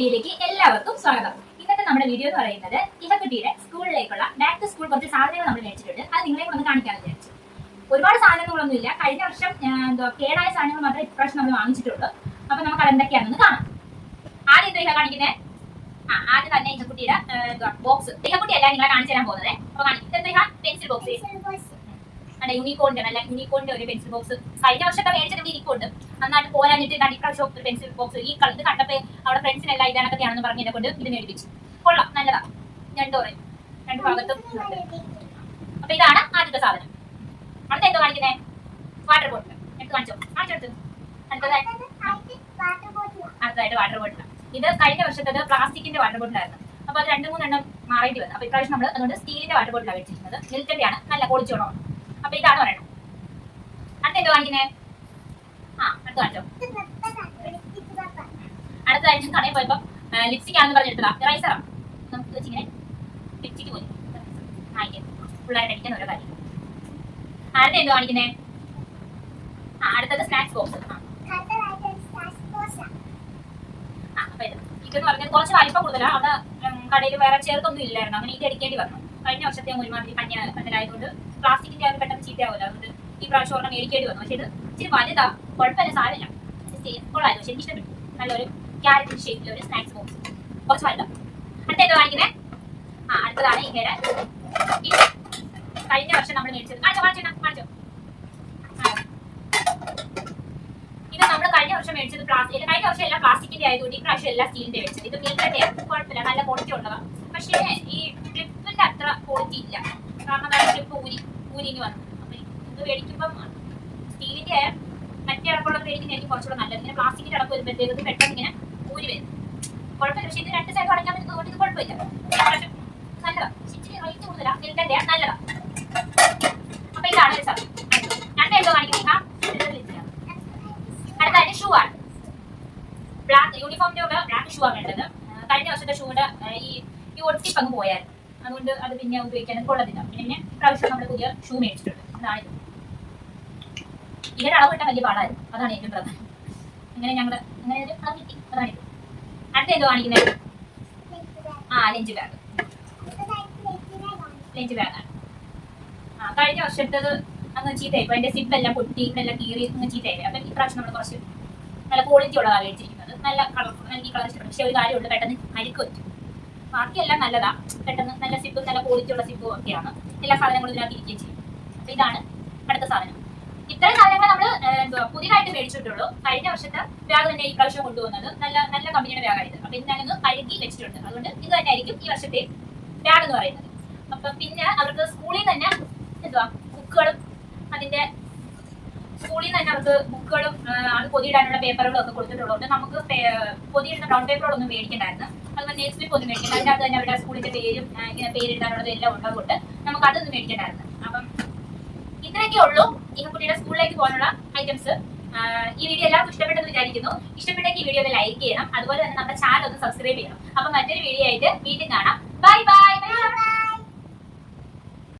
വീഡിയോയിലേക്ക് എല്ലാവർക്കും സ്വാഗതം. ഇന്നത്തെ നമ്മുടെ വീഡിയോ എന്ന് പറയുന്നത് ഇഹക്കുട്ടിയുടെ സ്കൂളിലേക്കുള്ള ബാക്ക് ടു സ്കൂൾ കുറച്ച് സാധനങ്ങൾ നമ്മൾ മേടിച്ചിട്ടുണ്ട്. അത് നിങ്ങളെ ഒന്ന് കാണിക്കാൻ വിചാരിച്ചു. ഒരുപാട് സാധനങ്ങളൊന്നും ഇല്ല. കഴിഞ്ഞ വർഷം കേടായ സാധനങ്ങൾ മാത്രമേ ഇപ്രാവശ്യം നമ്മൾ വാങ്ങിച്ചിട്ടുള്ളൂ. അപ്പൊ നമുക്ക് അതെന്തൊക്കെയാണെന്ന് കാണാം. ആദ്യം എന്താ ഇഹ കാണിക്കുന്നത്? ആദ്യം തന്നെ ഇഹക്കുട്ടിയുടെ ബോക്സ്. ഇഹക്കുട്ടി അല്ല നിങ്ങളെ കാണിച്ചു തരാൻ പോകുന്നത്. അപ്പൊ ഇതെന്താ? Pencil box. യൂണിക്കോണിന്റെ നല്ല യൂണിക്കോണിന്റെ ഒരു പെൻസിൽ ബോക്സ്. കഴിഞ്ഞ വർഷത്തെ മേടിച്ചത് ഇരിക്കുന്നുണ്ട്. നന്നായിട്ട് പോരാഞ്ഞിട്ട് ഇപ്രാവശ്യം ഒരു പെൻസിൽ ബോക്സ് ഈ കളർ കണ്ടപ്പോ അവിടെ ഫ്രണ്ട്സിനെല്ലാം ഇതണക്കെയാണെന്ന് പറഞ്ഞതിനെ കൊണ്ട് ഇത് മേടിപ്പിച്ചു. കൊള്ളാം, നല്ലതാ. രണ്ട് ഭാഗത്തും. അപ്പൊ ഇതാണ് ആദ്യത്തെ സാധനം. അടുത്ത എന്തോ കാണിക്കുന്നേ? Water bottle. എടുത്ത് കാണിച്ചെടുത്ത്. അടുത്തതായിട്ട് വാട്ടർ ബോട്ടിൽ. ഇത് കഴിഞ്ഞ വർഷത്തത് പ്ലാസ്റ്റിക്കിന്റെ വാട്ടർ ബോട്ടിലായിരുന്നു. അപ്പൊ അത് 2-3 എണ്ണം മാറേണ്ടി വന്നു. അപ്പൊ ഇപ്രാവശ്യം നമ്മൾ അതുകൊണ്ട് സ്റ്റീലിന്റെ വാട്ടർ ബോട്ടിലാണ് വെച്ചിരിക്കുന്നത്. മിൽക്കിന്റെ ആണ്, നല്ല ക്വാളിറ്റി ഉള്ളതാണ്. അപ്പൊ ഇതാണ് പറയണം. അടുത്ത എന്തോ കാണിക്കുന്നേ? അടുത്ത് കാണിച്ചോ. അടുത്തതായിട്ട് കടയിൽ പോയപ്പോ ലിപ്സ്റ്റിക് ആണെന്ന് പറഞ്ഞെടുത്തതാ. റൈസറാ. നമുക്ക് വെച്ചിങ്ങനെ ലിപ്സ്റ്റിക് പോയി പിള്ളേരുടെ അടിക്കാൻ ഓരോ കാര്യം. അടുത്ത എന്തോ കാണിക്കുന്നേ? അടുത്തത് സ്നാക്സ് ബോക്സ്. അപ്പൊ ഇതെന്ന് പറഞ്ഞാൽ കുറച്ച് വലിപ്പം കൂടുതലാണ്. അവിടെ കടയിൽ വേറെ ചേർത്തൊന്നും ഇല്ലായിരുന്നു. അങ്ങനെ ഇത് അടിക്കേണ്ടി വന്നു. കഴിഞ്ഞ വർഷത്തെ ഒരുമാതിരി പഞ്ഞായതുകൊണ്ട് പ്ലാസ്റ്റിക്കിന്റെ അത് പെട്ടെന്ന് ചീത്തയാവില്ല. അതുകൊണ്ട് ഈ പ്രാവശ്യം ഒരെണ്ണം മേടിക്കേണ്ടി വന്നു. പക്ഷെ ഇത് ഇച്ചിരി വലുതാ, കുഴപ്പമില്ല, സാരമില്ല. കൊള്ളായിരുന്നു. പക്ഷെ എനിക്ക് ഇഷ്ടപ്പെട്ടു. നല്ലൊരു ക്യാരറ്റ് ഷേപ്പിൽ ഒരു സ്നാക്സ് ബോക്സ്, കുറച്ച് വലുതാ. അടുത്ത എന്തോ കാണിക്കുന്നേ? അടുത്തതാണ് ഇങ്ങനെ കഴിഞ്ഞ വർഷം നമ്മൾ മേടിച്ചത്. കാണിച്ചോ. ഇത് നമ്മൾ കഴിഞ്ഞ വർഷം മേടിച്ചത് കഴിഞ്ഞ വർഷം എല്ലാം പ്ലാസ്റ്റിക്കിന്റെ ആയതുകൊണ്ട് ഈ പ്രാവശ്യം എല്ലാം സ്റ്റീലിന്റെ മേടിച്ചത്. ഇത് മിൽക്കിന്റെ കുഴപ്പമില്ല, നല്ല ക്വാളിറ്റി ഉള്ളതാണ്. പക്ഷേ ഈ ക്ലിപ്പിന്റെ അത്ര ക്വാളിറ്റി ഇല്ല. കാരണം ക്ലിപ്പ് ഊരിഞ്ഞ് വന്നു. അപ്പൊ ഇത് മേടിക്കുമ്പം സ്റ്റീലിന്റെ മറ്റേ അടപ്പുള്ളത് മേടിക്കുന്നതായിരിക്കും കുറച്ചുകൂടെ നല്ലത്. ഇങ്ങനെ പ്ലാസ്റ്റിക്കിന്റെ അടപ്പ് വരുമ്പോഴത്തേക്ക് പെട്ടെന്ന് ഇങ്ങനെ ഊരി വരും. കുഴപ്പമില്ല. പക്ഷെ ഇത് 2 സൈഡ് അടയ്ക്കാൻ പറ്റുന്നതുകൊണ്ട് ഇത് കുഴപ്പമില്ല. നല്ലതാ. ഇച്ചിരി റേറ്റ് കൂടുതലാ. മിൽക്കിന്റെ നല്ലതാ. അപ്പൊ ഇതാണ് ഒരു സാധനം. രണ്ട് എന്തോ കാണിക്കുന്നത്? അടുത്തായിട്ട് ഷൂ ആണ്. ബ്ലാക്ക് യൂണിഫോമിന്റെ കൂടെ ബ്ലാക്ക് ഷൂ ആണ് വേണ്ടത്. കഴിഞ്ഞ വർഷത്തെ ഷൂയുടെ ഈ ഒട്ടിപ്പ് അങ്ങ് പോയായിരുന്നു. അതുകൊണ്ട് അത് പിന്നെ ഉപയോഗിക്കാൻ കൊള്ളത്തില്ല. പിന്നെ പ്രാവശ്യം നമ്മൾ പുതിയ ഷൂ മേടിച്ചിട്ടുണ്ട്. അതാണിത്. ഇതിന്റെ അളവ് കിട്ടാൻ വലിയ പാടായിരുന്നു. അതാണ് ഏറ്റവും പ്രധാനം. അങ്ങനെ ഞങ്ങൾ അങ്ങനെ ഒരു അളവ് കിട്ടി. അതാണിത്. അടുത്ത എന്തോ കാണിക്കുന്നത്? Lunch bag. ലഞ്ച് ബാഗാണ്. കഴിഞ്ഞ വർഷത്തത് അങ്ങ് ചീത്തയായി. അതിന്റെ സിപ്പ് എല്ലാം പൊട്ടി, ഇതെല്ലാം കീറി അങ്ങ് ചീത്തയായി. അപ്പൊ ഈ പ്രാവശ്യം നമ്മൾ കുറച്ച് നല്ല ക്വാളിറ്റി ഉള്ളതാണ് മേടിച്ചിരിക്കുന്നത്. നല്ല കളർഫുൾ, എനിക്ക് കളർ ഇഷ്ടപ്പെട്ടു. പക്ഷെ ഒരു കാര്യമുണ്ട്, പെട്ടെന്ന് അഴുക്ക് പറ്റും. ബാക്കിയെല്ലാം നല്ലതാ. പെട്ടെന്ന് നല്ല സിപ്പും നല്ല ക്വാളിറ്റി ഉള്ള സിപ്പും ഒക്കെയാണ്. എല്ലാ സാധനങ്ങളും ഇതിനകത്ത് ഇരിക്കുകയും ചെയ്യും. അപ്പൊ ഇതാണ് അടുത്ത സാധനം. ഇത്രയും സാധനങ്ങൾ നമ്മൾ പുതിയതായിട്ട് മേടിച്ചിട്ടുള്ളൂ. കഴിഞ്ഞ വർഷത്തെ ബാഗ് തന്നെ ഈ പ്രാവശ്യം കൊണ്ടുവന്നത് നല്ല കമ്പനിയുടെ ബാഗായത്. അപ്പൊ ഇത് ഞാനൊന്ന് കഴുകി വെച്ചിട്ടുണ്ട്. അതുകൊണ്ട് ഇത് തന്നെ ആയിരിക്കും ഈ വർഷത്തെ ബാഗ് എന്ന് പറയുന്നത്. അപ്പൊ പിന്നെ അവർക്ക് സ്കൂളിൽ തന്നെ ബുക്കുകളും അവർക്ക് ബുക്കുകളും അത് പൊതിയിടാനുള്ള പേപ്പറുകളും ഒക്കെ കൊടുത്തിട്ടുള്ളതുകൊണ്ട് നമുക്ക് പൊതിയിടുന്ന ബ്രൗൺ പേപ്പറുകളൊന്നും മേടിക്കണ്ടായിരുന്നു. അതുപോലെ നെയിം സ്ലിപ്പ് ഒന്നും മേടിക്കണ്ട. അതിനകത്ത് തന്നെ അവരുടെ സ്കൂളിന്റെ പേരും ഇങ്ങനെ പേരെഴുതാനുള്ളതും എല്ലാം ഉള്ളതുകൊണ്ട് നമുക്ക് അതൊന്നും മേടിക്കണ്ടായിരുന്നു. അപ്പം ഇത്രയൊക്കെ ഉള്ളൂ ഇഹക്കുട്ടിയുടെ സ്കൂളിലേക്ക് പോകാനുള്ള ഐറ്റംസ്. ഈ വീഡിയോ എല്ലാവർക്കും ഇഷ്ടപ്പെട്ടെന്ന് വിചാരിക്കുന്നു. ഇഷ്ടപ്പെട്ടെങ്കിൽ ഈ വീഡിയോ ഒന്ന് ലൈക്ക് ചെയ്യണം. അതുപോലെ തന്നെ നമ്മുടെ ചാനൽ ഒന്ന് സബ്സ്ക്രൈബ് ചെയ്യണം. അപ്പൊ മറ്റൊരു വീഡിയോ ആയിട്ട് വീണ്ടും കാണാം. ബൈ.